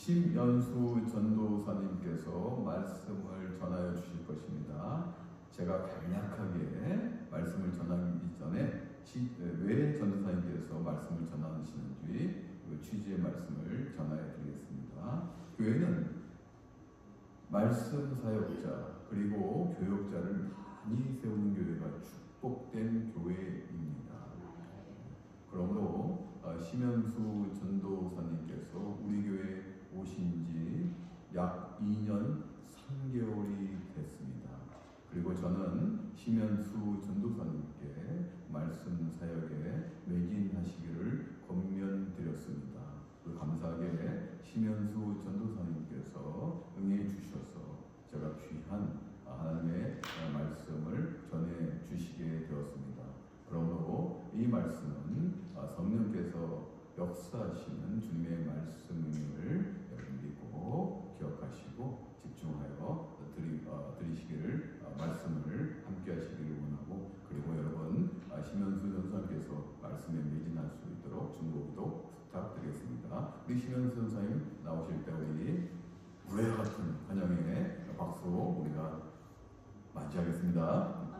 심연수 전도사님께서 말씀을 전하여 주실 것입니다. 제가 간략하게 말씀을 전하기 전에 왜 전도사님께서 말씀을 전하시는지 그 취지의 말씀을 전하여 드리겠습니다. 교회는 말씀 사역자 그리고 교역자를 많이 세우는 교회가 축복된 교회입니다. 그러므로 심연수 전도사님께서 우리 교회에 오신 지 약 2년 3개월이 됐습니다. 그리고 저는 심연수 전도사님께 말씀 사역에 매진하시기를 권면드렸습니다. 감사하게 심연수 전도사님께서 응해 주셔서 제가 귀한 하나님의 말씀을 전해 주시게 되었습니다. 그러므로 이 말씀은 성령께서 역사하시는 주님의 말씀임을 믿고 기억하시고 집중하여 들으시기를 말씀을 함께 하시기를 원하고, 그리고 여러분 심연수 전사님께서 말씀에 매진할 수 있도록 중보기도 부탁드리겠습니다. 우리 심연수 전사님 나오실 때 우리 물의 같은 환영의 박수 우리가 맞이하겠습니다.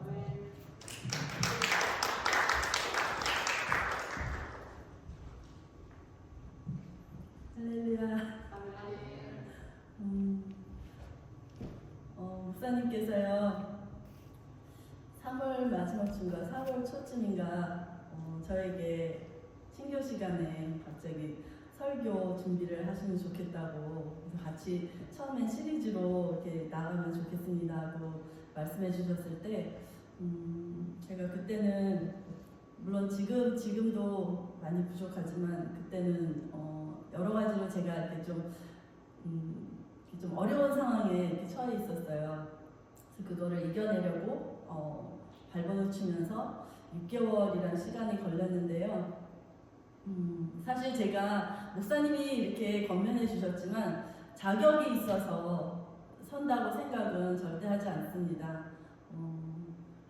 아멘. 할렐루야. 목사님께서요 3월 마지막 주인가 4월 초쯤인가 저에게 신교 시간에 갑자기 설교 준비를 하시면 좋겠다고, 그래서 같이 처음엔 시리즈로 이렇게 나가면 좋겠습니다 하고 말씀해 주셨을 때 제가 그때는 물론 지금도 많이 부족하지만 그때는 여러 가지로 제가 이렇게 좀 어려운 상황에 이렇게 처해 있었어요. 그래서 그거를 이겨내려고 발버둥치면서 6개월이라는 시간이 걸렸는데요. 사실 제가 목사님이 이렇게 권면해 주셨지만 자격이 있어서 선다고 생각은 절대 하지 않습니다.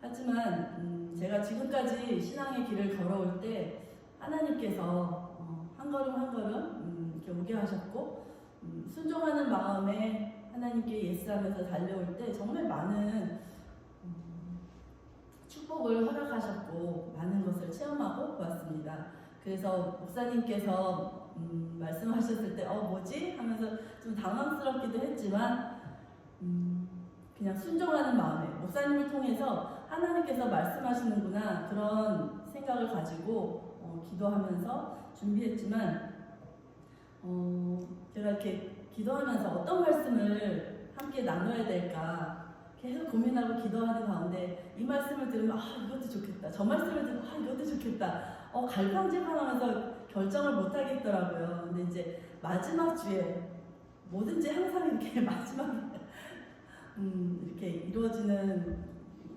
하지만 제가 지금까지 신앙의 길을 걸어올 때 하나님께서 한 걸음 한 걸음 이렇게 오게 하셨고, 순종하는 마음에 하나님께 예스하면서 달려올 때 정말 많은 축복을 허락하셨고 많은 것을 체험하고 왔습니다. 그래서 목사님께서 말씀하셨을 때 뭐지? 하면서 좀 당황스럽기도 했지만 그냥 순종하는 마음에 목사님을 통해서 하나님께서 말씀하시는구나 그런 생각을 가지고 기도하면서 준비했지만 제가 이렇게 기도하면서 어떤 말씀을 함께 나눠야 될까 계속 고민하고 기도하는 가운데 이 말씀을 들으면 이것도 좋겠다, 저 말씀을 들으면 이것도 좋겠다, 갈팡질팡하면서 결정을 못 하겠더라고요. 근데 이제 마지막 주에 뭐든지 항상 이렇게 마지막에 이렇게 이루어지는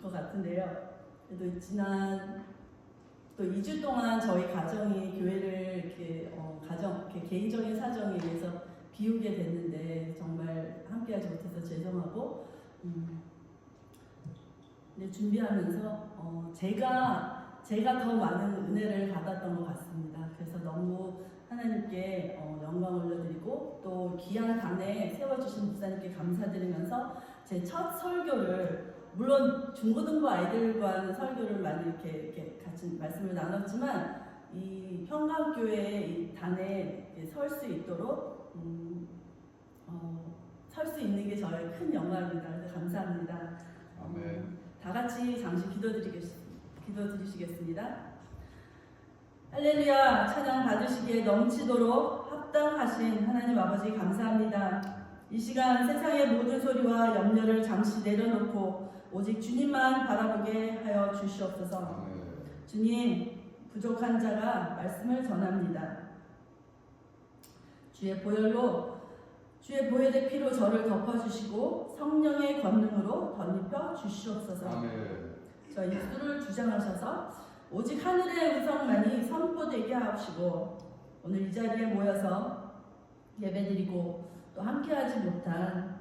것 같은데요. 그래도 지난 또 2주 동안 저희 가정이 교회를 이렇게 이렇게 개인적인 사정에 의해서 비우게 됐는데 정말 함께하지 못해서 죄송하고, 근데 준비하면서 제가 더 많은 은혜를 받았던 것 같습니다. 그래서 너무 하나님께 영광 올려드리고 또 귀한 단에 세워주신 목사님께 감사드리면서 제 첫 설교를, 물론 중고등부 아이들과 설교를 많이 이렇게 같이 말씀을 나눴지만 이 평강교회의 이 단에 설 수 있도록 설 수 있는 게 저의 큰 영광입니다. 그래서 감사합니다. 아멘. 다 같이 잠시 기도드리시겠습니다. 할렐루야. 찬양 받으시기에 넘치도록 합당하신 하나님 아버지 감사합니다. 이 시간 세상의 모든 소리와 염려를 잠시 내려놓고 오직 주님만 바라보게 하여 주시옵소서. 아멘. 주님, 부족한 자가 말씀을 전합니다. 주의 보혈의 피로 저를 덮어주시고 성령의 권능으로 덧입혀 주시옵소서. 아멘. 저 입술을 주장하셔서 오직 하늘의 음성만이 선포되게 하옵시고, 오늘 이 자리에 모여서 예배드리고 또 함께하지 못한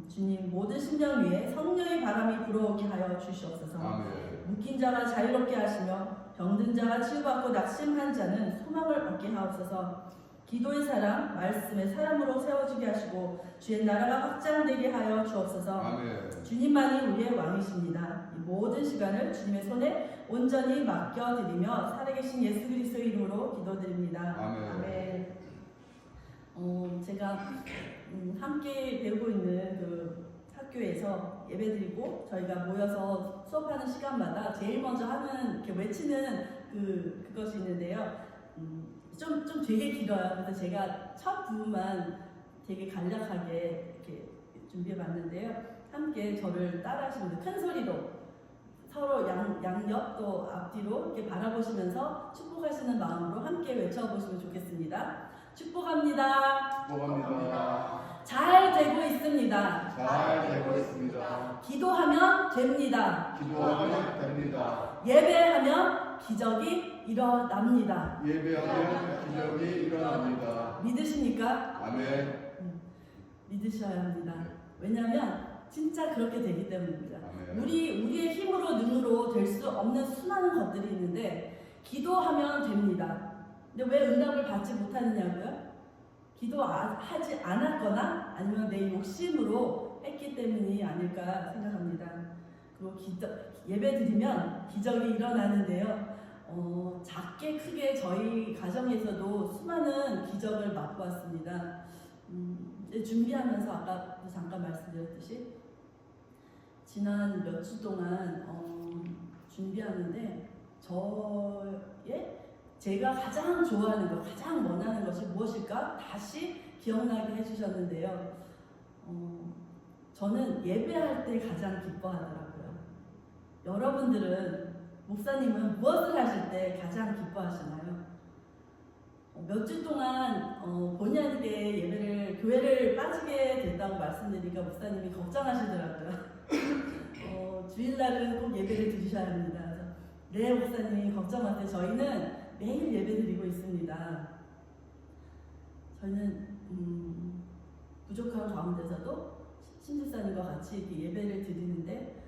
주님 모든 심령 위에 성령의 바람이 불어오게 하여 주시옵소서. 아멘. 묶인 자가 자유롭게 하시며 병든 자가 치유받고 낙심한 자는 소망을 얻게 하옵소서. 기도의 사람, 말씀의 사람으로 세워지게 하시고 주의 나라가 확장되게 하여 주옵소서. 아멘. 주님만이 우리의 왕이십니다. 이 모든 시간을 주님의 손에 온전히 맡겨드리며 살아계신 예수 그리스도의 이름으로 기도드립니다. 아멘. 제가 함께 배우고 있는 그 학교에서 예배드리고 저희가 모여서 수업하는 시간마다 제일 먼저 하는 이렇게 외치는 그것이 있는데요. 좀 되게 길어요. 그래서 제가 첫 부분만 되게 간략하게 이렇게 준비해봤는데요. 함께 저를 따라하시면 돼요. 큰 소리로 서로 양옆 또 앞뒤로 이렇게 바라보시면서 축복하시는 마음으로 함께 외쳐보시면 좋겠습니다. 축복합니다. 축복합니다. 잘 되고 있습니다. 잘 되고 있습니다. 기도하면 됩니다. 기도하면 됩니다. 예배하면 기적이 일어납니다. 예배하면 기적이 일어납니다. 믿으십니까? 아멘. 믿으셔야 합니다. 왜냐하면 진짜 그렇게 되기 때문입니다. 아멘. 우리의 힘으로 능으로 될 수 없는 수많은 것들이 있는데 기도하면 됩니다. 근데 왜 응답을 받지 못하느냐고요? 기도하지 않았거나 아니면 내 욕심으로 했기 때문이 아닐까 생각합니다. 그리고 예배 드리면 기적이 일어나는데요. 작게 크게 저희 가정에서도 수많은 기적을 맛보았습니다. 준비하면서 아까도 잠깐 말씀드렸듯이 지난 몇 주 동안 준비하는데 제가 가장 좋아하는 것, 가장 원하는 것이 무엇일까? 다시 기억나게 해주셨는데요. 저는 예배할 때 가장 기뻐하더라고요. 여러분들은, 목사님은 무엇을 하실 때 가장 기뻐하시나요? 몇 주 동안 본의 아니게 교회를 빠지게 됐다고 말씀드리니까 목사님이 걱정하시더라고요. 주일날은 꼭 예배를 드리셔야 합니다. 네, 목사님이 걱정 마세요. 저희는 매일 예배 드리고 있습니다. 저희는 부족한 가운데서도 신집사님과 같이 이렇게 예배를 드리는데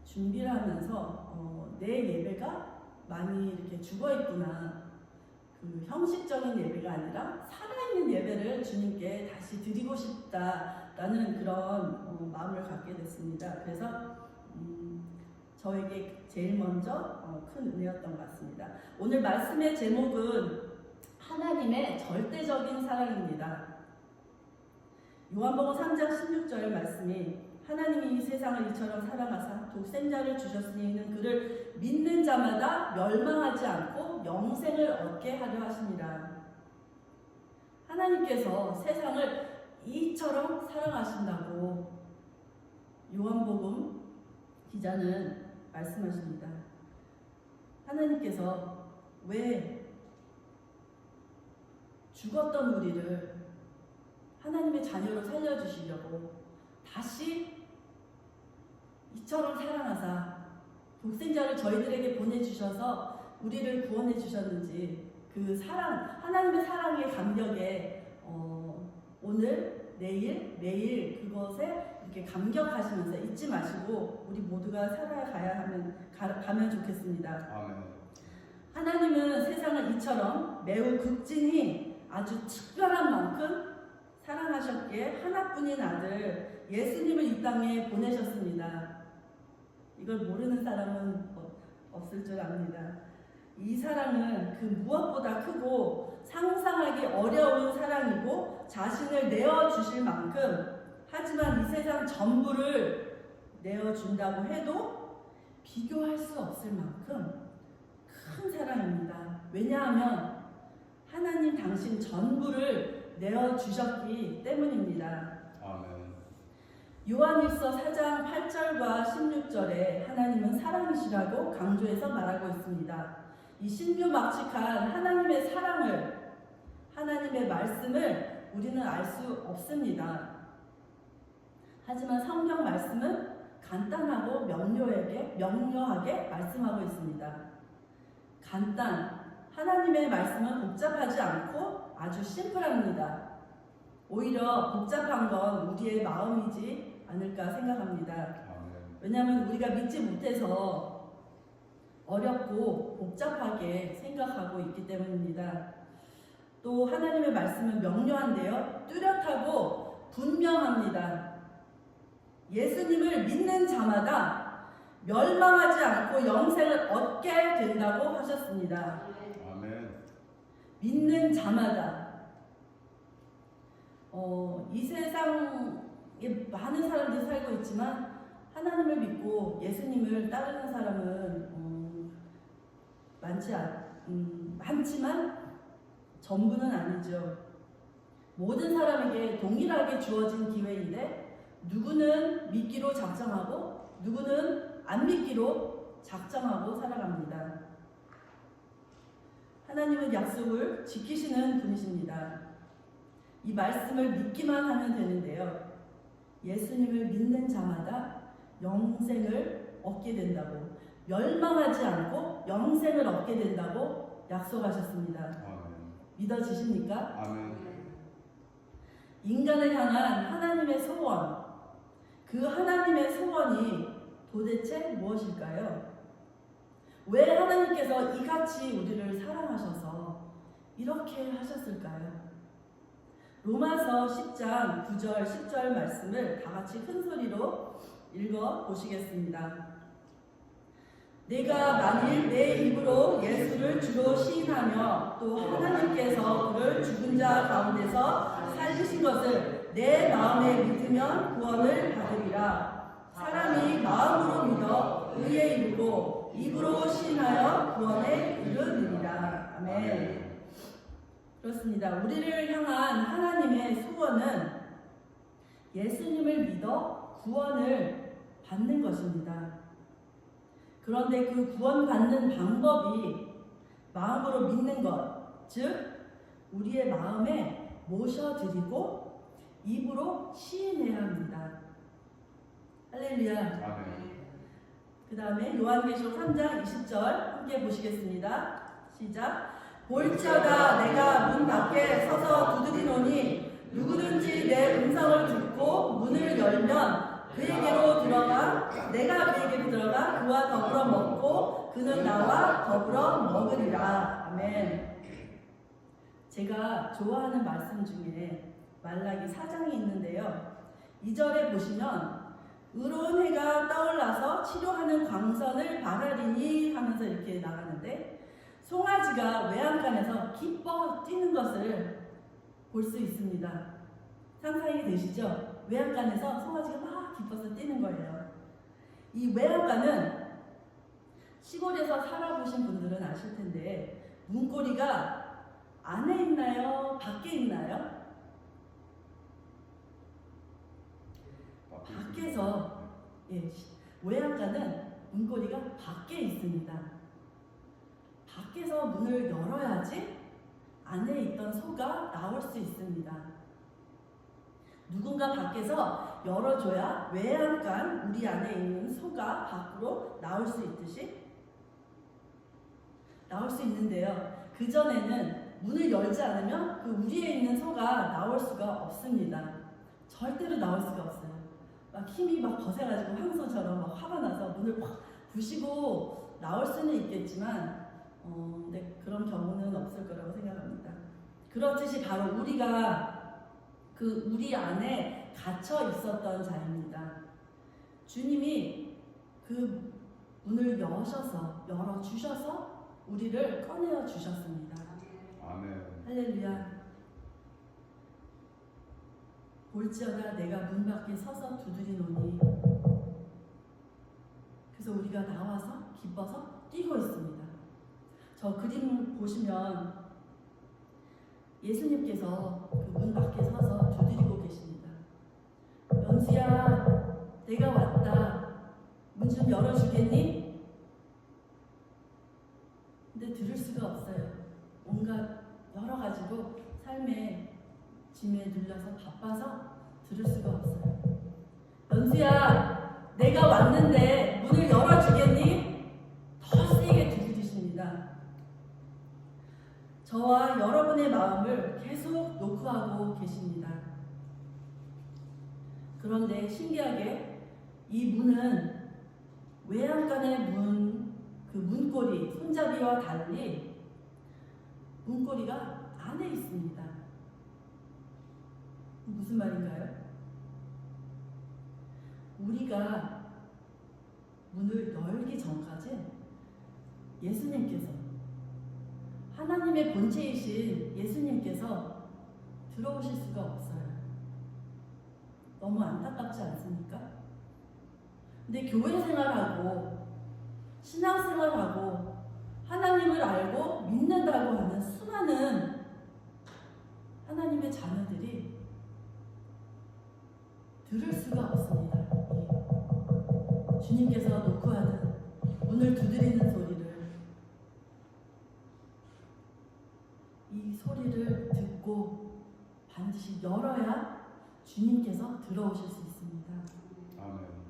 준비를 하면서 내 예배가 많이 이렇게 죽어있구나. 그 형식적인 예배가 아니라 살아있는 예배를 주님께 다시 드리고 싶다라는 그런 마음을 갖게 됐습니다. 그래서 저에게 제일 먼저 큰 은혜였던 것 같습니다. 오늘 말씀의 제목은 하나님의 절대적인 사랑입니다. 요한복음 3장 16절 말씀이 하나님이 이 세상을 이처럼 사랑하사 독생자를 주셨으니 이는 그를 믿는 자마다 멸망하지 않고 영생을 얻게 하려 하십니다. 하나님께서 세상을 이처럼 사랑하신다고 요한복음 기자는 말씀하십니다. 하나님께서 왜 죽었던 우리를 하나님의 자녀로 살려주시려고 다시 이처럼 사랑하사 독생자를 저희들에게 보내주셔서 우리를 구원해 주셨는지 그 사랑, 하나님의 사랑의 감격에 오늘, 내일, 매일 그것에 이렇게 감격하시면서 잊지 마시고 우리 모두가 가면 좋겠습니다. 아멘. 하나님은 세상을 이처럼 매우 극진히 아주 특별한 만큼 사랑하셨기에 하나뿐인 아들 예수님을 이 땅에 보내셨습니다. 이걸 모르는 사람은 없을 줄 압니다. 이 사랑은 그 무엇보다 크고 상상하기 어려운 사랑이고 자신을 내어주실 만큼 하지만 이 세상 전부를 내어준다고 해도 비교할 수 없을 만큼 큰 사랑입니다. 왜냐하면 하나님 당신 전부를 내어주셨기 때문입니다. 아멘. 요한일서 4장 8절과 16절에 하나님은 사랑이시라고 강조해서 말하고 있습니다. 이 신묘막측한 하나님의 사랑을, 하나님의 말씀을 우리는 알 수 없습니다. 하지만 성경 말씀은 간단하고 명료하게 말씀하고 있습니다. 하나님의 말씀은 복잡하지 않고 아주 심플합니다. 오히려 복잡한 건 우리의 마음이지 않을까 생각합니다. 왜냐하면 우리가 믿지 못해서 어렵고 복잡하게 생각하고 있기 때문입니다. 또 하나님의 말씀은 명료한데요. 뚜렷하고 분명합니다. 예수님을 믿는 자마다 멸망하지 않고 영생을 얻게 된다고 하셨습니다. 아멘. 믿는 자마다. 이 세상에 많은 사람들이 살고 있지만 하나님을 믿고 예수님을 따르는 사람은 많지만 전부는 아니죠. 모든 사람에게 동일하게 주어진 기회인데 누구는 믿기로 작정하고 누구는 안 믿기로 작정하고 살아갑니다. 하나님은 약속을 지키시는 분이십니다. 이 말씀을 믿기만 하면 되는데요. 예수님을 믿는 자마다 영생을 얻게 된다고, 멸망하지 않고 영생을 얻게 된다고 약속하셨습니다. 아멘. 믿어지십니까? 아멘. 인간을 향한 하나님의 소원, 그 하나님의 소원이 도대체 무엇일까요? 왜 하나님께서 이같이 우리를 사랑하셔서 이렇게 하셨을까요? 로마서 10장 9절 10절 말씀을 다 같이 큰 소리로 읽어 보시겠습니다. 내가 만일 내 입으로 예수를 주로 시인하며 또 하나님께서 그를 죽은 자 가운데서 살리신 것을 내 마음에 믿으면 구원을 받으리라. 사람이 마음으로 믿어 의에 이르고 입으로 시인하여 구원에 이르느니라. 아멘. 그렇습니다. 우리를 향한 하나님의 소원은 예수님을 믿어 구원을 받는 것입니다. 그런데 그 구원받는 방법이 마음으로 믿는 것, 즉 우리의 마음에 모셔드리고 입으로 시인해야 합니다. 할렐루야. 아멘. 그 다음에 요한계시록 3장 20절 함께 보시겠습니다. 시작. 볼지어다 내가 문 밖에 서서 두드리노니 누구든지 내 음성을 듣고 문을 열면 그에게로 들어가 내가 그에게로 들어가 그와 더불어 먹고 그는 나와 더불어 먹으리라. 아멘. 제가 좋아하는 말씀 중에 말라기 4장이 있는데요. 2절에 보시면 의로운 해가 떠올라서 치료하는 광선을 바라리니 하면서 이렇게 나가는데 송아지가 외양간에서 기뻐 뛰는 것을 볼 수 있습니다. 상상이 되시죠? 외양간에서 송아지가 막 기뻐서 뛰는 거예요. 이 외양간은 시골에서 살아보신 분들은 아실 텐데 문고리가 안에 있나요? 밖에 있나요? 밖에서, 외양간은 문고리가 밖에 있습니다. 밖에서 문을 열어야지 안에 있던 소가 나올 수 있습니다. 누군가 밖에서 열어줘야 외양간 우리 안에 있는 소가 밖으로 나올 수 있듯이 나올 수 있는데요. 그전에는 문을 열지 않으면 그 우리에 있는 소가 나올 수가 없습니다. 절대로 나올 수가 없어요. 막 힘이 막 거세가지고 황소처럼 막 화가 나서 문을 팍 부시고 나올 수는 있겠지만 근데 그런 경우는 없을 거라고 생각합니다. 그렇듯이 바로 우리가 그 우리 안에 갇혀 있었던 자입니다. 주님이 그 문을 열어주셔서 우리를 꺼내어 주셨습니다. 아멘. 할렐루야. 볼지어다 내가 문 밖에 서서 두드리노니. 그래서 우리가 나와서 기뻐서 뛰고 있습니다. 저 그림 보시면 예수님께서 그 문 밖에 서서 두드리고 계십니다. 연수야, 내가 왔다. 문 좀 열어주겠니? 근데 들을 수가 없어요. 온갖 여러 가지로 삶의 짐에 눌려서 바빠서 들을 수가 없어요. 연수야, 내가 왔는데 문을 열어주겠니? 더 세게 두드리십니다. 저와 여러분의 마음을 계속 노크하고 계십니다. 그런데 신기하게 이 문은 외양간의 문, 그 문고리, 손잡이와 달리 문고리가 안에 있습니다. 무슨 말인가요? 우리가 문을 열기 전까지 예수님께서, 하나님의 본체이신 예수님께서 들어오실 수가 없어요. 너무 안타깝지 않습니까? 근데 교회 생활하고 신앙생활하고 하나님을 알고 믿는다고 하는 수많은 하나님의 자녀들이 들을 수가 없습니다. 주님께서 놓고 하는 문을 두드리는 소리를, 이 소리를 듣고 반드시 열어야 주님께서 들어오실 수 있습니다. 아멘.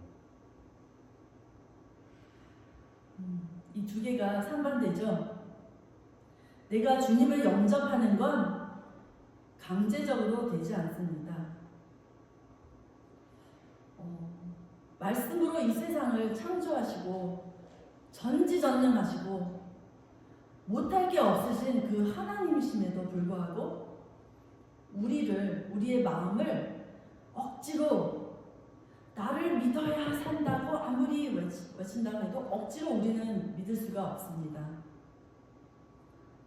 이 두 개가 상반되죠. 내가 주님을 영접하는 건 강제적으로 되지 않습니다. 말씀으로 이 세상을 창조하시고 전지전능하시고 못할 게 없으신 그 하나님이심에도 불구하고 우리의 마음을 억지로 나를 믿어야 산다고 아무리 외친다고 해도 억지로 우리는 믿을 수가 없습니다.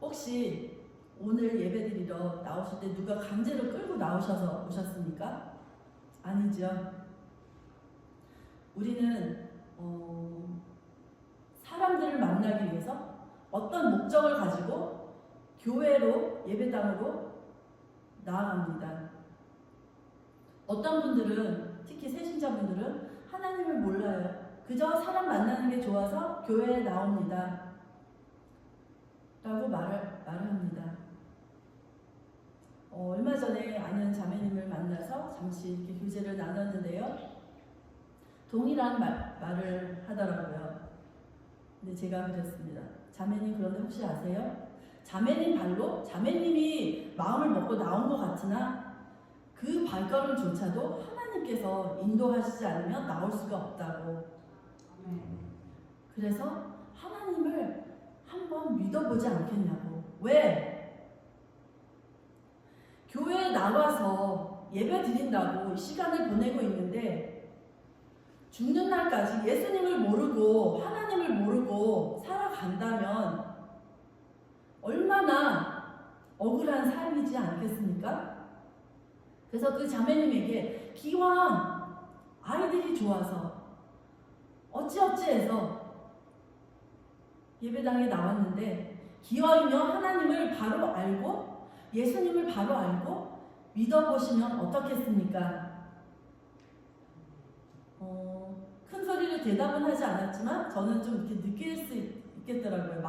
혹시 오늘 예배드리러 나오실 때 누가 강제로 끌고 나오셔서 오셨습니까? 아니죠. 우리는 사람들을 만나기 위해서 어떤 목적을 가지고 교회로, 예배당으로 나아갑니다. 어떤 분들은, 특히 새신자분들은 하나님을 몰라요. 그저 사람 만나는 게 좋아서 교회에 나옵니다. 라고 말을 합니다. 얼마 전에 아는 자매님을 만나서 잠시 이렇게 교제를 나눴는데요. 동일한 말을 하더라고요. 근데 제가 그랬습니다. 자매님, 그런데 혹시 아세요? 자매님 발로 자매님이 마음을 먹고 나온 것 같으나 그 발걸음조차도 하나님께서 인도하시지 않으면 나올 수가 없다고. 그래서 하나님을 한번 믿어보지 않겠냐고. 왜? 교회에 나와서 예배 드린다고 시간을 보내고 있는데 죽는 날까지 예수님을 모르고 하나님을 모르고 살아간다면 얼마나 억울한 삶이지 않겠습니까? 그래서 그 자매님에게 기왕 아이들이 좋아서 어찌어찌해서 예배당에 나왔는데 기왕이면 하나님을 바로 알고 예수님을 바로 알고 믿어보시면 어떻겠습니까? 큰 소리로 대답은 하지 않았지만 저는 좀 이렇게 느낄 수 있겠더라고요.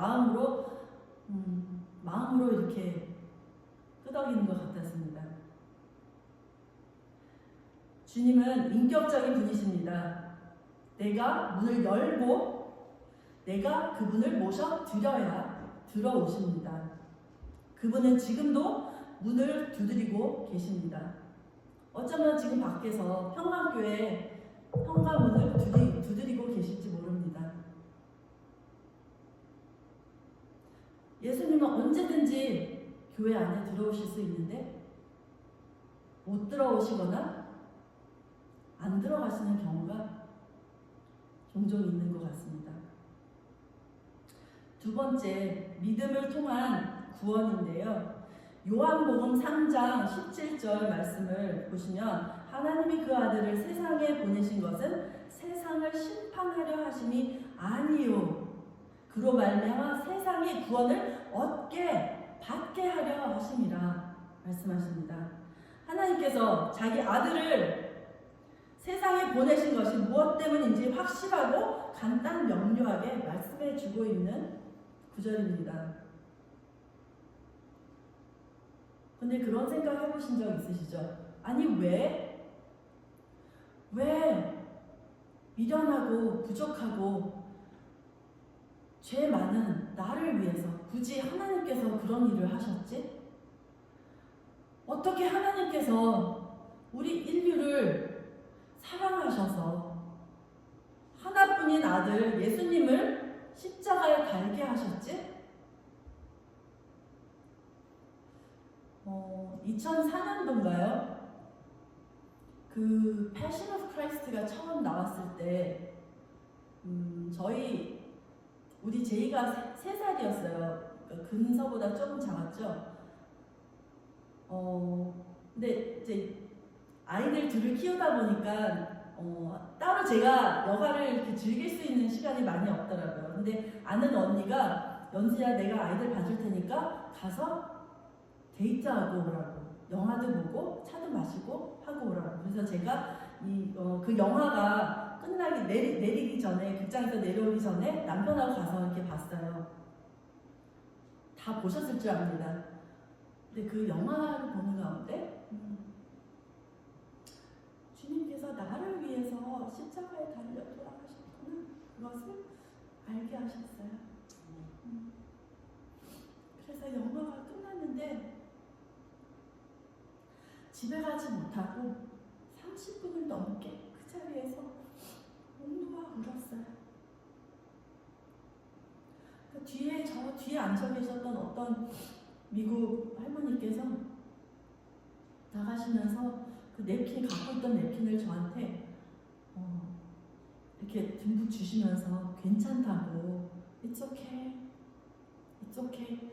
마음으로 이렇게 끄덕이는 것 같았습니다. 주님은 인격적인 분이십니다. 내가 문을 열고 내가 그분을 모셔 드려야 들어오십니다. 그분은 지금도 문을 두드리고 계십니다. 어쩌면 지금 밖에서 평강교회 현관문을 두드리고 계실지 모릅니다. 예수님은 언제든지 교회 안에 들어오실 수 있는데 못 들어오시거나 안 들어가시는 경우가 종종 있는 것 같습니다. 두 번째, 믿음을 통한 구원인데요. 요한복음 3장 17절 말씀을 보시면 하나님이 그 아들을 세상에 보내신 것은 세상을 심판하려 하심이 아니요 그로 말미암아 세상의 구원을 받게 하려 하심이라 말씀하십니다. 하나님께서 자기 아들을 세상에 보내신 것이 무엇 때문인지 확실하고 간단 명료하게 말씀해 주고 있는 구절입니다. 근데 그런 생각 해보신 적 있으시죠? 아니 왜 미련하고 부족하고 죄 많은 나를 위해서 굳이 하나님께서 그런 일을 하셨지? 어떻게 하나님께서 우리 인류를 사랑하셔서 하나뿐인 아들 예수님을 십자가에 달게 하셨지? 2004년도인가요? 그 패션 오브 크라이스트가 처음 나왔을 때 우리 제이가 3살이었어요. 그러니까 근서보다 조금 작았죠. 근데 이제 아이들 둘을 키우다 보니까 따로 제가 여가를 이렇게 즐길 수 있는 시간이 많이 없더라고요. 근데 아는 언니가 연수야 내가 아이들 봐줄 테니까 가서 데이트하고 오라고, 영화도 보고 차도 마시고 하고 오라고. 그래서 제가 그 영화가 끝나기 내리기 전에, 극장에서 내려오기 전에 남편하고 가서 이렇게 봤어요. 다 보셨을 줄 압니다. 근데 그 영화를 보는 가운데 주님께서 나를 위해서 십자가에 달려 돌아가셨구나, 그것을 알게 하셨어요. 그래서 영화가 끝났는데 집에 가지 못하고 30분을 넘게 그 자리에서 옥놓아 울었어요. 그 저 뒤에 앉아 계셨던 어떤 미국 할머니께서 나가시면서 그 냅킨, 갖고 있던 냅킨을 저한테 이렇게 듬뿍 주시면서 괜찮다고, It's okay, It's okay.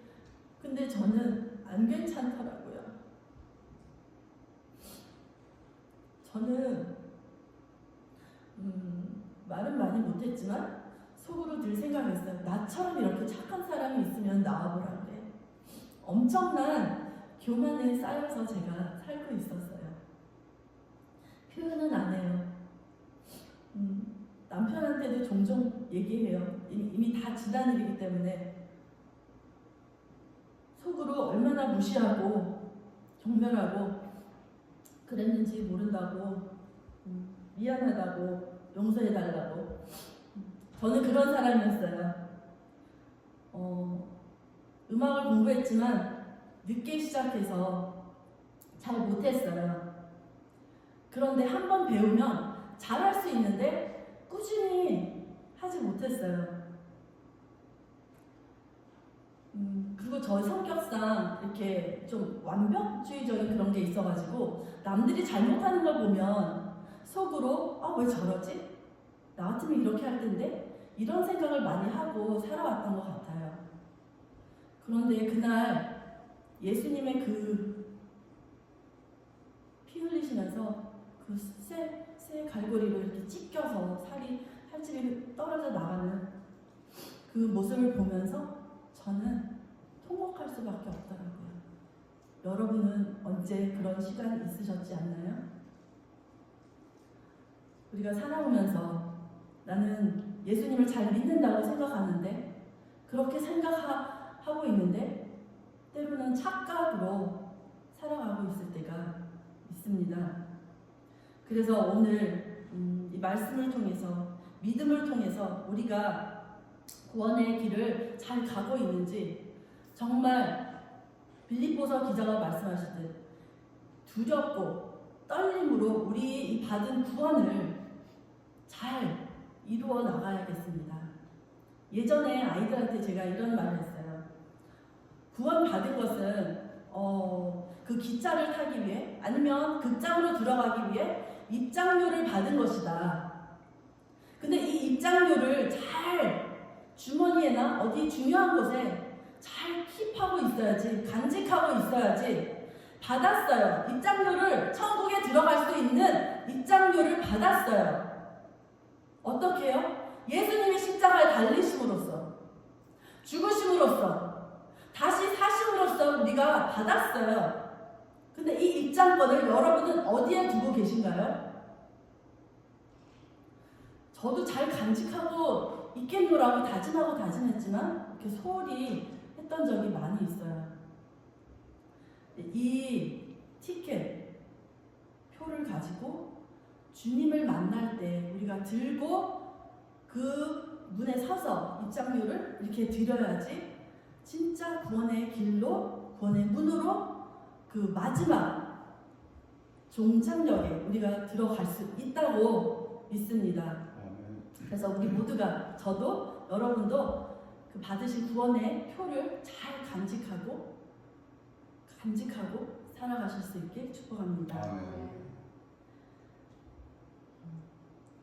근데 저는 안 괜찮더라고요. 저는 말은 많이 못했지만 속으로 늘 생각했어요. 나처럼 이렇게 착한 사람이 있으면 나와보라 그래. 엄청난 교만에 쌓여서 제가 살고 있었어요. 표현은 안 해요. 남편한테도 종종 얘기해요. 이미 다 지난 일이기 때문에. 속으로 얼마나 무시하고 경멸하고 그랬는지 모른다고, 미안하다고, 용서해달라고. 저는 그런 사람이었어요. 음악을 공부했지만 늦게 시작해서 잘 못했어요. 그런데 한 번 배우면 잘할 수 있는데 꾸준히 하지 못했어요. 그리고 저희 성격상 이렇게 좀 완벽주의적인 그런 게 있어가지고 남들이 잘못하는 걸 보면 속으로 왜 저러지? 나 같으면 이렇게 할 텐데? 이런 생각을 많이 하고 살아왔던 것 같아요. 그런데 그날 예수님의 그 피 흘리시면서 그 새 갈고리로 이렇게 찢겨서 살집이 떨어져 나가는 그 모습을 보면서 저는 통곡할 수밖에 없더라고요. 여러분은 언제 그런 시간 있으셨지 않나요? 우리가 살아오면서 나는 예수님을 잘 믿는다고 생각하는데, 그렇게 생각하고 있는데 때로는 착각으로 살아가고 있을 때가 있습니다. 그래서 오늘 이 말씀을 통해서, 믿음을 통해서 우리가 구원의 길을 잘 가고 있는지, 정말 빌립보서 기자가 말씀하시듯 두렵고 떨림으로 우리 이 받은 구원을 잘 이루어 나가야겠습니다. 예전에 아이들한테 제가 이런 말을 했어요. 구원 받은 것은 그 기차를 타기 위해, 아니면 극장으로 들어가기 위해 입장료를 받은 것이다. 근데 이 입장료를 잘 주머니에나 어디 중요한 곳에 잘 킵하고 있어야지, 간직하고 있어야지. 받았어요. 입장료를, 천국에 들어갈 수 있는 입장료를 받았어요. 어떻게 해요? 예수님이 십자가에 달리심으로써, 죽으심으로써, 다시 사심으로써 우리가 받았어요. 근데 이 입장권을 여러분은 어디에 두고 계신가요? 저도 잘 간직하고 있겠노라고 다짐했지만 이렇게 소홀히 했던 적이 많이 있어요. 이 티켓, 표를 가지고 주님을 만날 때 우리가 들고 그 문에 서서 입장료를 이렇게 드려야지 진짜 구원의 길로, 구원의 문으로 그 마지막 종착역에 우리가 들어갈 수 있다고 믿습니다. 그래서 우리 모두가, 저도 여러분도 그 받으신 구원의 표를 잘 간직하고 살아가실 수 있게 축복합니다. 아멘.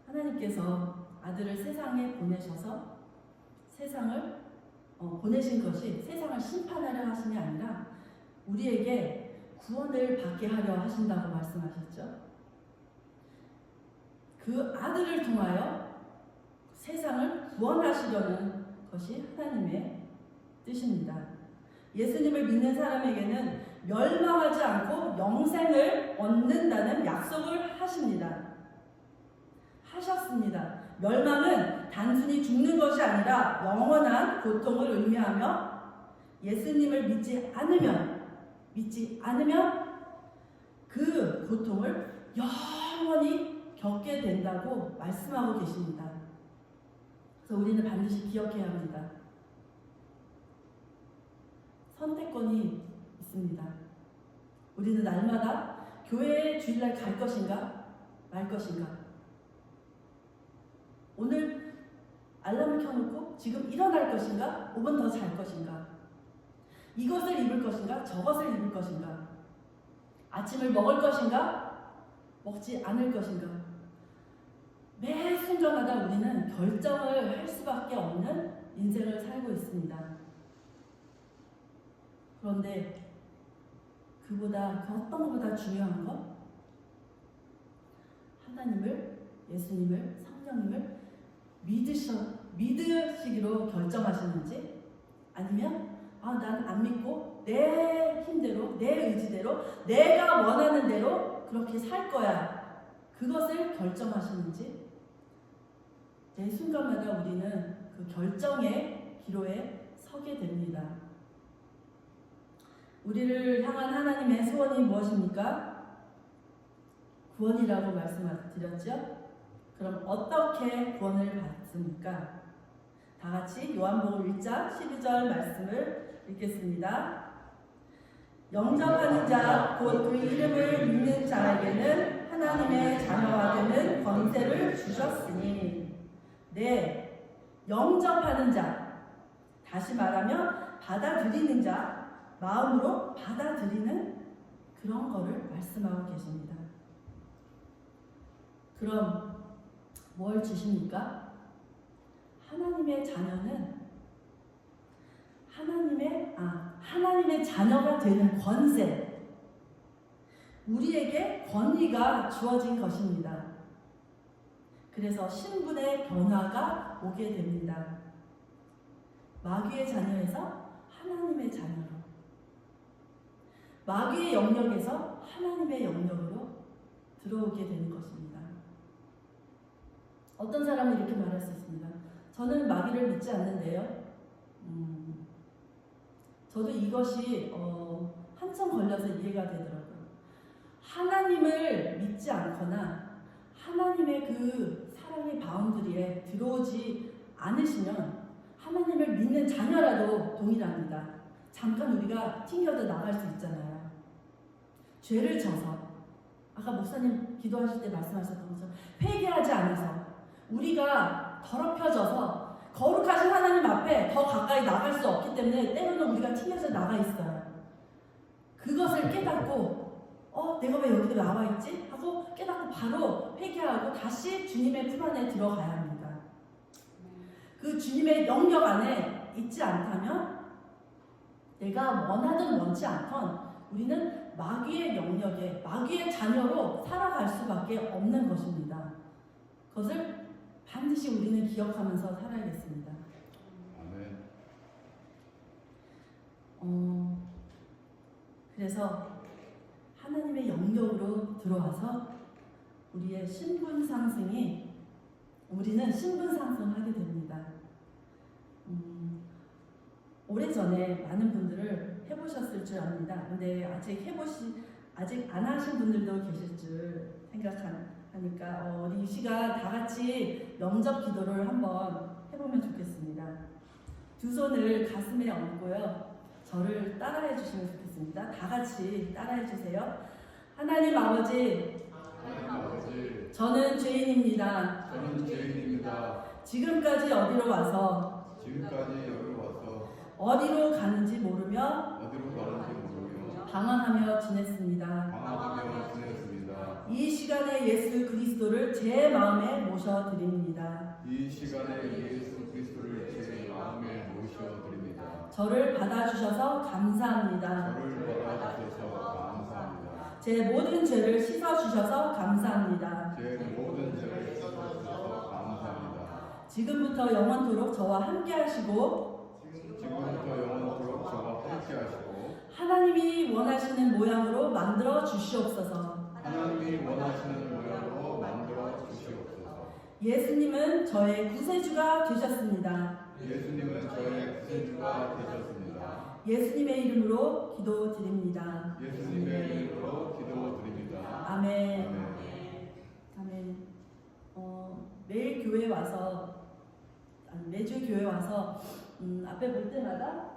하나님께서 아들을 세상에 보내셔서 세상을 보내신 것이 세상을 심판하려 하심이 아니라 우리에게 구원을 받게 하려 하신다고 말씀하셨죠. 그 아들을 통하여 세상을 구원하시려는 것이 하나님의 뜻입니다. 예수님을 믿는 사람에게는 멸망하지 않고 영생을 얻는다는 약속을 하셨습니다. 멸망은 단순히 죽는 것이 아니라 영원한 고통을 의미하며 예수님을 믿지 않으면 그 고통을 영원히 겪게 된다고 말씀하고 계십니다. 그래서 우리는 반드시 기억해야 합니다. 선택권이 있습니다. 우리는 날마다 교회에 주일날 갈 것인가 말 것인가, 오늘 알람을 켜놓고 지금 일어날 것인가 5분 더 잘 것인가, 이것을 입을 것인가 저것을 입을 것인가, 아침을 먹을 것인가 먹지 않을 것인가, 매 순간마다 우리는 결정을 할 수밖에 없는 인생을 살고 있습니다. 그런데 그보다 그 어떤 것보다 중요한 것, 하나님을, 예수님을, 성령님을 믿으시기로 결정하시는지, 아니면 난 안 믿고 내 힘대로 내 의지대로 내가 원하는 대로 그렇게 살 거야, 그것을 결정하시는지, 매 순간마다 우리는 그 결정의 기로에 서게 됩니다. 우리를 향한 하나님의 소원이 무엇입니까? 구원이라고 말씀드렸죠? 그럼 어떻게 구원을 받습니까? 다 같이 요한복음 1장 12절 말씀을 읽겠습니다. 영접하는 자, 곧 그 이름을 믿는 자에게는 하나님의 자녀가 되는 권세를 주셨으니. 네, 영접하는 자, 다시 말하면 받아들이는 자, 마음으로 받아들이는 그런 거를 말씀하고 계십니다. 그럼 뭘 주십니까? 하나님의 자녀는 하나님의 자녀가 되는 권세, 우리에게 권위가 주어진 것입니다. 그래서 신분의 변화가 오게 됩니다. 마귀의 자녀에서 하나님의 자녀로, 마귀의 영역에서 하나님의 영역으로 들어오게 되는 것입니다. 어떤 사람은 이렇게 말할 수 있습니다. 저는 마귀를 믿지 않는데요. 저도 이것이 한참 걸려서 이해가 되더라고요. 하나님을 믿지 않거나 하나님의 그 사랑의 바운드리에 들어오지 않으시면 하나님을 믿는 자녀라도 동일합니다. 잠깐 우리가 튕겨져 나갈 수 있잖아요. 죄를 져서, 아까 목사님 기도하실 때 말씀하셨던 것처럼 회개하지 않아서 우리가 더럽혀져서 거룩하신 하나님 앞에 더 가까이 나갈 수 없기 때문에 때로는 우리가 튕겨져 나가 있어요. 그것을 깨닫고 내가 왜 여기 나와 있지? 하고 깨닫고 바로 회개하고 다시 주님의 품 안에 들어가야 합니다. 그 주님의 영역 안에 있지 않다면, 내가 원하든 원치 않건 우리는 마귀의 영역에, 마귀의 자녀로 살아갈 수밖에 없는 것입니다. 그것을 반드시 우리는 기억하면서 살아야겠습니다. 아멘. 그래서 하나님의 영역으로 들어와서 우리는 신분 상승하게 됩니다. 오래전에 많은 분들을 해보셨을 줄 압니다. 근데 아직 안 하신 분들도 계실 줄 생각하니까 우리 이 시간 다 같이 영접 기도를 한번 해보면 좋겠습니다. 두 손을 가슴에 얹고요. 저를 따라해 주시면 좋겠습니다. 다 같이 따라해 주세요. 하나님 아버지, 저는 죄인입니다. 지금까지 여기로 와서 어디로 가는지 모르며 방황하며 지냈습니다. 방황하며 지냈습니다. 이 시간에 예수 그리스도를 제 마음에 모셔드립니다. 이 시간에 예수 그리스도를 제 마음에 모셔드립니다. 저를 받아주셔서 감사합니다. 저를 받아주셔서 감사합니다. 제 모든 죄를 씻어주셔서 감사합니다. 제 모든 죄를 씻어주셔서 감사합니다. 지금부터 영원토록 저와 함께 하시고 지금부터 영원토록 저와 함께 하시고 하나님이 원하시는 모양으로 만들어 주시옵소서. 하나님이 원하시는 모양으로 만들어 주시옵소서. 예수님은 저의 구세주가 되셨습니다. 예수님은 저의 구세주가 되셨습니다. 예수님의 이름으로 기도드립니다. 예수님의 이름으로 기도드립니다. 아멘. 아멘. 아멘. 매일 교회 와서 매주 교회 와서 앞에 볼 때마다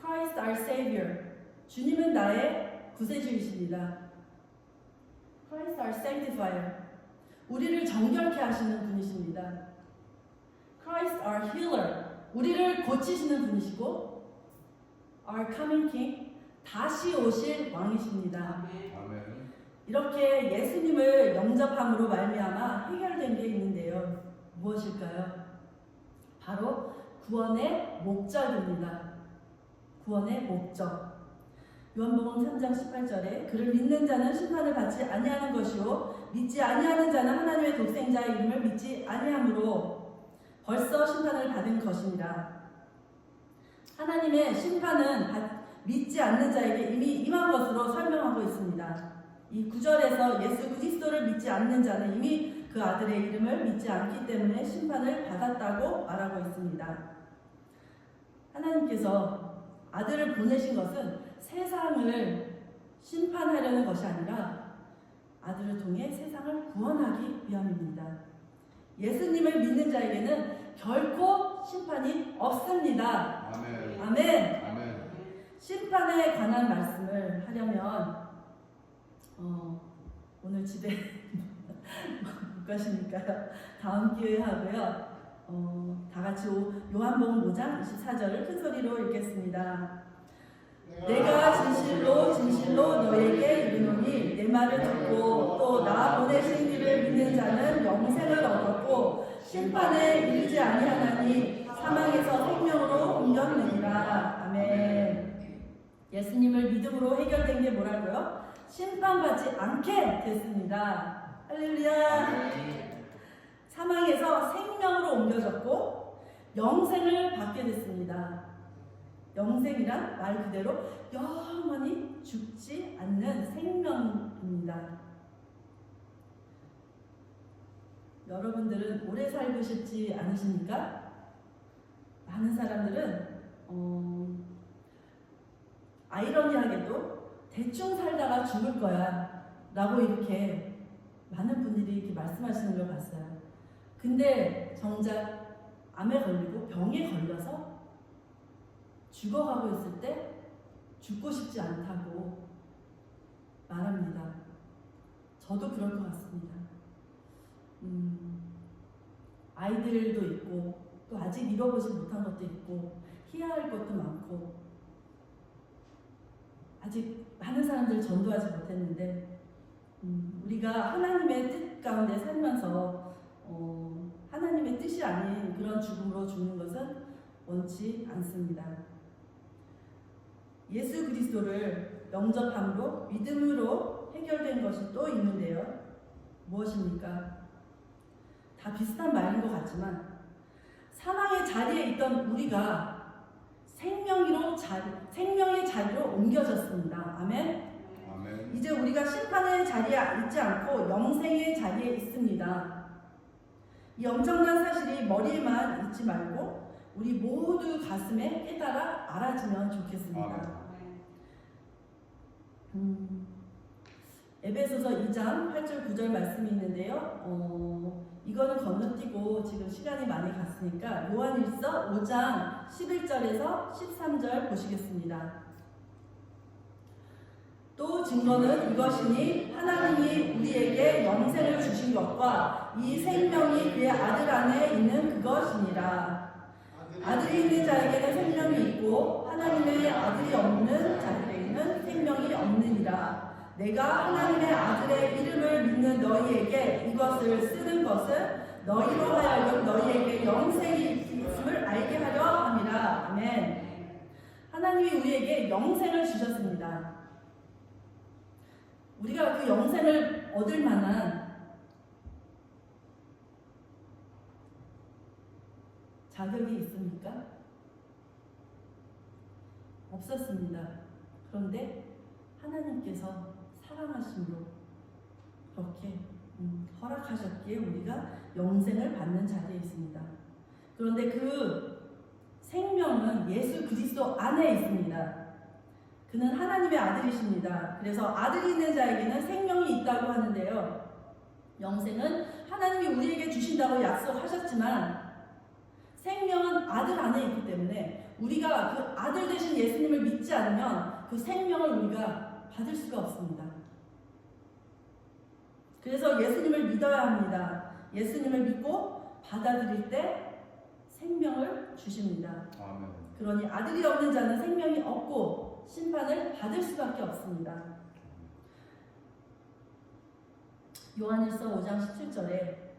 Christ our Savior, 주님은 나의 구세주이십니다. Christ our Sanctifier, 우리를 정결케 하시는 분이십니다. Christ our Healer, 우리를 고치시는 분이시고 Our Coming King, 다시 오실 왕이십니다. 아멘. 이렇게 예수님을 영접함으로 말미암아 해결된 게 있는데요. 무엇일까요? 바로 구원의 목적입니다. 구원의 목적. 요한복음 3장 18절에 그를 믿는 자는 심판을 받지 아니하는 것이요 믿지 아니하는 자는 하나님의 독생자의 이름을 믿지 아니하므로 벌써 심판을 받은 것입니다. 하나님의 심판은 믿지 않는 자에게 이미 임한 것으로 설명하고 있습니다. 이 9절에서 예수 그리스도를 믿지 않는 자는 이미 그 아들의 이름을 믿지 않기 때문에 심판을 받았다고 말하고 있습니다. 하나님께서 아들을 보내신 것은 세상을 심판하려는 것이 아니라 아들을 통해 세상을 구원하기 위함입니다. 예수님을 믿는 자에게는 결코 심판이 없습니다. 아멘. 아멘. 아멘. 심판에 관한 말씀을 하려면 오늘 집에 못 가시니까요. 다음 기회에 하고요. 다 같이 요한복음 5장 24절을 큰 소리로 읽겠습니다. 내가 진실로 진실로 너에게 이르노니 내 말을 듣고 또 나 보내신 이를 믿는 자는 영생을 얻었고 심판에 이르지 아니하나니 사망에서 생명으로 옮겼느니라. 아멘. 예수님을 믿음으로 해결된 게 뭐라고요? 심판받지 않게 됐습니다. 할렐루야. 사망에서 생명으로 옮겨졌고 영생을 받게 됐습니다. 영생이란 말 그대로 영원히 죽지 않는 생명입니다. 여러분들은 오래 살고 싶지 않으십니까? 많은 사람들은 아이러니하게도 대충 살다가 죽을 거야 라고 이렇게 많은 분들이 이렇게 말씀하시는 걸 봤어요. 근데 정작 암에 걸리고 병에 걸려서 죽어가고 있을 때 죽고 싶지 않다고 말합니다. 저도 그럴 것 같습니다. 아이들도 있고 또 아직 이뤄보지 못한 것도 있고 희야할 것도 많고 아직 많은 사람들을 전도하지 못했는데 우리가 하나님의 뜻 가운데 살면서 하나님의 뜻이 아닌 그런 죽음으로 죽는 것은 원치 않습니다. 예수 그리스도를 영접함으로 믿음으로 해결된 것이 또 있는데요. 무엇입니까? 다 비슷한 말인 것 같지만 사망의 자리에 있던 우리가 생명의 자리로 옮겨졌습니다. 아멘. 아멘. 이제 우리가 심판의 자리에 있지 않고 영생의 자리에 있습니다. 이 엄청난 사실이 머리에만 있지 말고 우리 모두 가슴에 깨달아 알아지면 좋겠습니다. 에베소서 2장 8절 9절 말씀이 있는데요. 이거는 건너뛰고 지금 시간이 많이 갔으니까 요한일서 5장 11절에서 13절 보시겠습니다. 또 증거는 이것이니 하나님이 우리에게 영생을 주신 것과 이 생명이 그의 아들 안에 있는 그것이니라. 아들이 있는 자에게는 생명이 있고 하나님의 아들이 없는 자들에게는 없이는 생명이 없느니라. 내가 하나님의 아들의 이름을 믿는 너희에게 이것을 쓰는 것은 너희로 하여금 너희에게 영생이 있음을 알게 하려 함이라. 아멘. 하나님이 우리에게 영생을 주셨습니다. 우리가 그 영생을 얻을 만한 자격이 있습니까? 없었습니다. 그런데 하나님께서 사랑하심으로 그렇게 허락하셨기에 우리가 영생을 받는 자리에 있습니다. 그런데 그 생명은 예수 그리스도 안에 있습니다. 그는 하나님의 아들이십니다. 그래서 아들이 있는 자에게는 생명이 있다고 하는데요. 영생은 하나님이 우리에게 주신다고 약속하셨지만 생명은 아들 안에 있기 때문에 우리가 그 아들 되신 예수님을 믿지 않으면 그 생명을 우리가 받을 수가 없습니다. 그래서 예수님을 믿어야 합니다. 예수님을 믿고 받아들일 때 생명을 주십니다. 아멘. 그러니 아들이 없는 자는 생명이 없고 심판을 받을 수밖에 없습니다. 요한일서 5장 17절에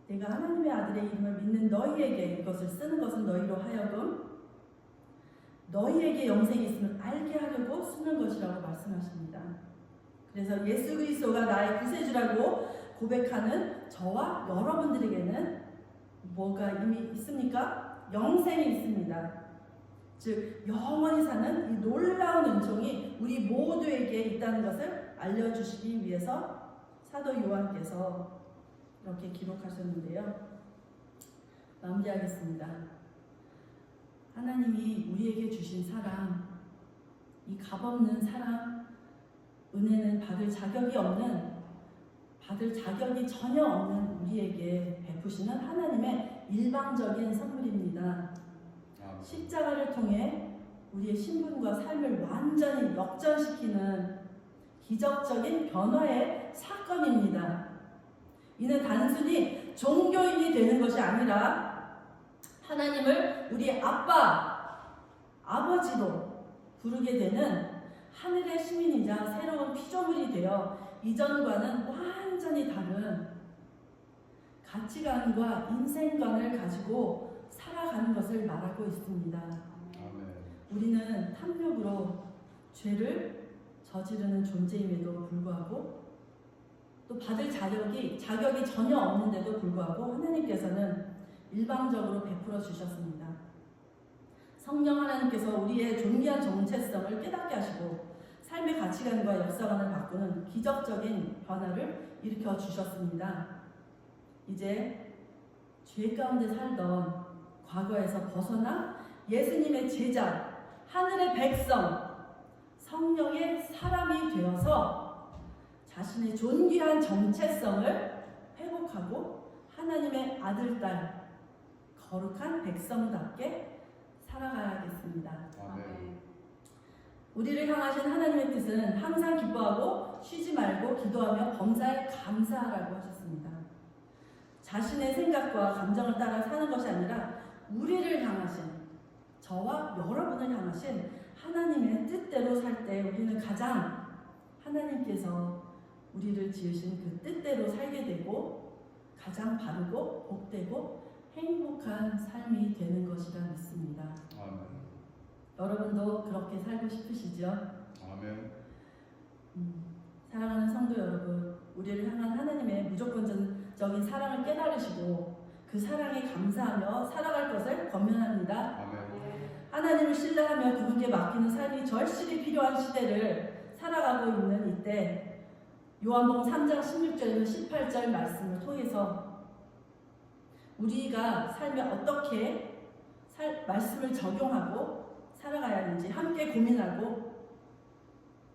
내가 하나님의 아들의 이름을 믿는 너희에게 이것을 쓰는 것은 너희로 하여금 너희에게 영생이 있음을 알게 하려고 쓰는 것이라고 말씀하십니다. 그래서 예수 그리스도가 나의 구세주라고 고백하는 저와 여러분들에게는 뭐가 이미 있습니까? 영생이 있습니다. 즉 영원히 사는 이 놀라운 은총이 우리 모두에게 있다는 것을 알려주시기 위해서 사도 요한께서 이렇게 기록하셨는데요. 마무리하겠습니다. 하나님이 우리에게 주신 사랑, 이 값없는 사랑, 은혜는 받을 자격이 전혀 없는 우리에게 베푸시는 하나님의 일방적인 선물입니다. 십자가를 통해 우리의 신분과 삶을 완전히 역전시키는 기적적인 변화의 사건입니다. 이는 단순히 종교인이 되는 것이 아니라 하나님을 우리 아버지로 부르게 되는 하늘의 시민이자 새로운 피조물이 되어 이전과는 완전히 다른 가치관과 인생관을 가지고 살아가는 것을 말하고 있습니다. 아멘. 우리는 탐욕으로 죄를 저지르는 존재임에도 불구하고 또 받을 자격이 전혀 없는데도 불구하고 하나님께서는 일방적으로 베풀어 주셨습니다. 성령 하나님께서 우리의 존귀한 정체성을 깨닫게 하시고 삶의 가치관과 역사관을 바꾸는 기적적인 변화를 일으켜 주셨습니다. 이제 죄 가운데 살던 과거에서 벗어나 예수님의 제자, 하늘의 백성, 성령의 사람이 되어서 자신의 존귀한 정체성을 회복하고 하나님의 아들, 딸, 거룩한 백성답게 살아가야겠습니다. 아멘. 우리를 향하신 하나님의 뜻은 항상 기뻐하고 쉬지 말고 기도하며 범사에 감사하라고 하셨습니다. 자신의 생각과 감정을 따라 사는 것이 아니라 우리를 향하신, 저와 여러분을 향하신 하나님의 뜻대로 살 때 우리는 가장 하나님께서 우리를 지으신 그 뜻대로 살게 되고 가장 바르고 복되고 행복한 삶이 되는 것이라 믿습니다. 아멘. 여러분도 그렇게 살고 싶으시죠? 아멘. 사랑하는 성도 여러분, 우리를 향한 하나님의 무조건적인 사랑을 깨달으시고 그 사랑에 감사하며 살아갈 것을 권면합니다. 아멘. 하나님을 신뢰하며 그분께 맡기는 삶이 절실히 필요한 시대를 살아가고 있는 이때 요한복음 3장 16절에서 18절 말씀을 통해서 우리가 삶에 어떻게 말씀을 적용하고 살아가야 하는지 함께 고민하고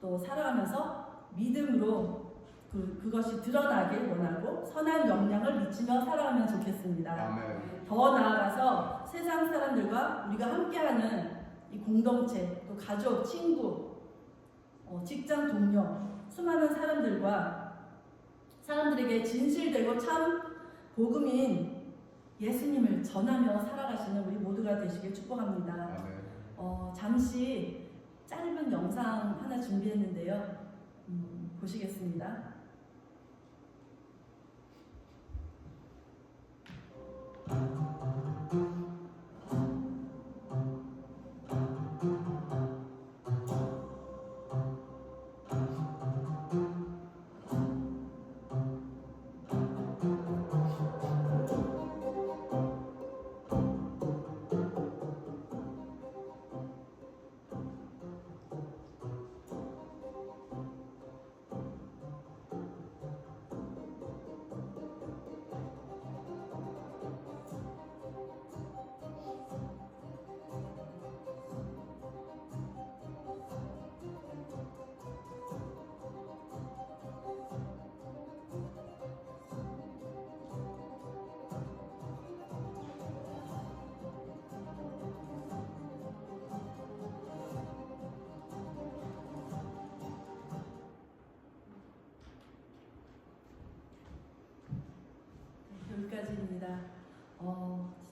또 살아가면서 믿음으로 그것이 드러나길 원하고 선한 영향을 미치며 살아가면 좋겠습니다. 아멘. 더 나아가서 세상 사람들과 우리가 함께하는 이 공동체, 또 가족, 친구, 직장 동료, 수많은 사람들에게 진실되고 참 복음인 예수님을 전하며 살아가시는 우리 모두가 되시길 축복합니다. 아멘. 잠시 짧은 영상 하나 준비했는데요. 보시겠습니다. 여기까지입니다.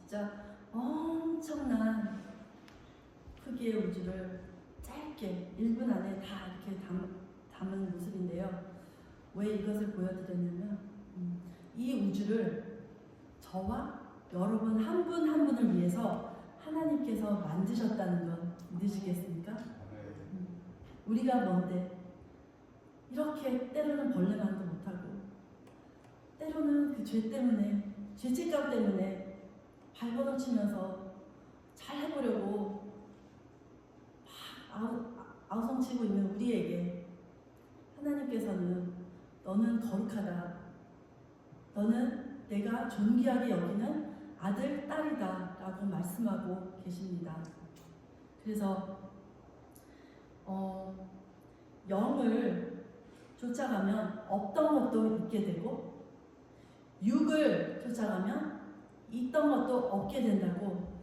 진짜 엄청난 크기의 우주를 짧게 1분 안에 다 이렇게 담은 모습인데요. 왜 이것을 보여드렸냐면 이 우주를 저와 여러분 한 분 한 분을 위해서 하나님께서 만드셨다는 건 믿으시겠습니까? 우리가 뭔데 이렇게 때로는 벌레만도 못하고 때로는 그 죄 때문에 죄책감 때문에 발버둥치면서 잘 해보려고 막 아우성치고 있는 우리에게 하나님께서는 너는 거룩하다, 너는 내가 존귀하게 여기는 아들, 딸이다 라고 말씀하고 계십니다. 그래서 영을 쫓아가면 없던 것도 있게 되고 육을 쫓아가면 있던 것도 얻게 된다고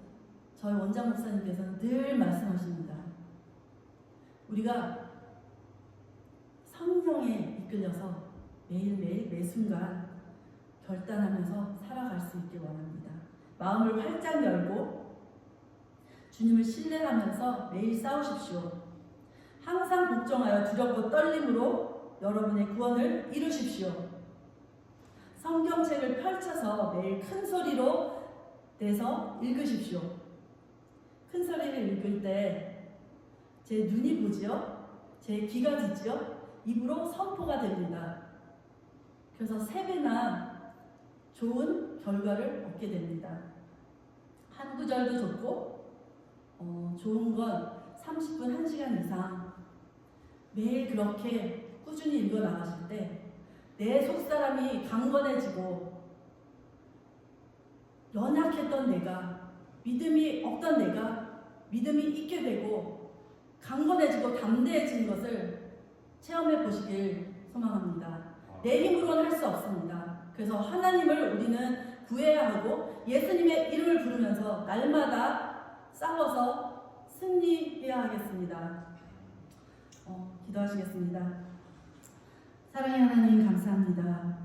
저희 원장 목사님께서는 늘 말씀하십니다. 우리가 성령에 이끌려서 매일매일 매순간 결단하면서 살아갈 수 있길 원합니다. 마음을 활짝 열고 주님을 신뢰하면서 매일 싸우십시오. 항상 복종하여 두렵고 떨림으로 여러분의 구원을 이루십시오. 성경책을 펼쳐서 매일 큰 소리로 내서 읽으십시오. 큰 소리를 읽을 때 제 눈이 보지요, 제 귀가 듣지요, 입으로 선포가 됩니다. 그래서 3배나 좋은 결과를 얻게 됩니다. 한 구절도 좋고 좋은 건 30분, 1시간 이상 매일 그렇게 꾸준히 읽어 나가실 때 내 속사람이 강건해지고 연약했던 내가, 믿음이 없던 내가 믿음이 있게 되고 강건해지고 담대해지는 것을 체험해 보시길 소망합니다. 내 힘으로는 할 수 없습니다. 그래서 하나님을 우리는 구해야 하고 예수님의 이름을 부르면서 날마다 싸워서 승리해야 하겠습니다. 기도하시겠습니다. 사랑의 하나님 감사합니다.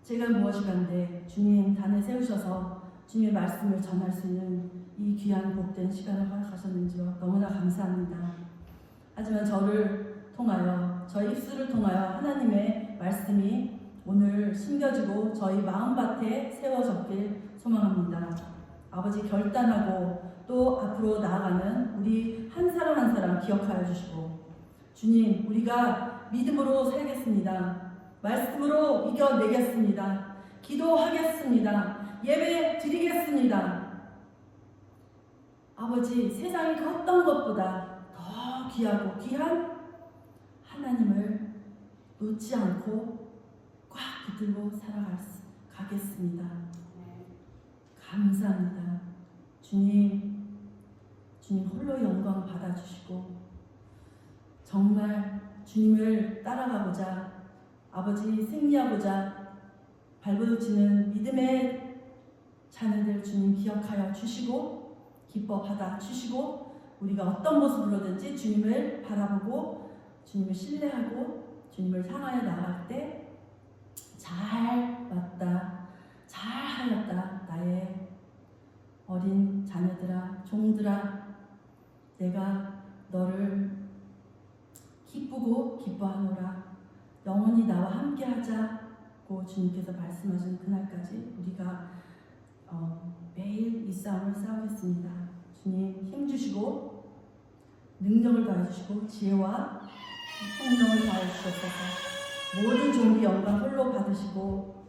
제가 무엇이간데 주님 단에 세우셔서 주님의 말씀을 전할 수 있는 이 귀한 복된 시간을 허락하셨는지요. 너무나 감사합니다. 하지만 저를 통하여, 저희 입술을 통하여 하나님의 말씀이 오늘 심겨지고 저희 마음밭에 세워졌길 소망합니다. 아버지, 결단하고 또 앞으로 나아가는 우리 한 사람 한 사람 기억하여 주시고 주님, 우리가 믿음으로 살겠습니다. 말씀으로 이겨내겠습니다. 기도하겠습니다. 예배 드리겠습니다. 아버지, 세상의 그 어떤 것보다 더 귀하고 귀한 하나님을 놓지 않고 꽉 붙들고 살아가겠습니다. 감사합니다. 주님 홀로 영광 받아주시고 정말 주님을 따라가고자, 아버지 승리하고자 발버둥치는 믿음의 자녀들 주님 기억하여 주시고 기뻐 받아 주시고 우리가 어떤 모습으로든지 주님을 바라보고 주님을 신뢰하고 주님을 향하여 나갈 때 잘 왔다, 잘 하였다, 나의 어린 자녀들아, 종들아, 내가 너를 기쁘고 기뻐하노라. 영원히 나와 함께 하자고 주님께서 말씀하신 그날까지 우리가 매일 이 싸움을 싸우겠습니다. 주님 힘주시고 능력을 더해주시고 지혜와 성령을 더해주셔서 모든 존귀 영광 홀로 받으시고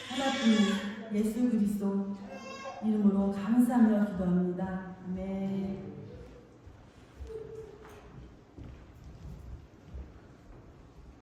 하나뿐인 예수 그리스도 이름으로 감사하며 기도합니다. 아멘.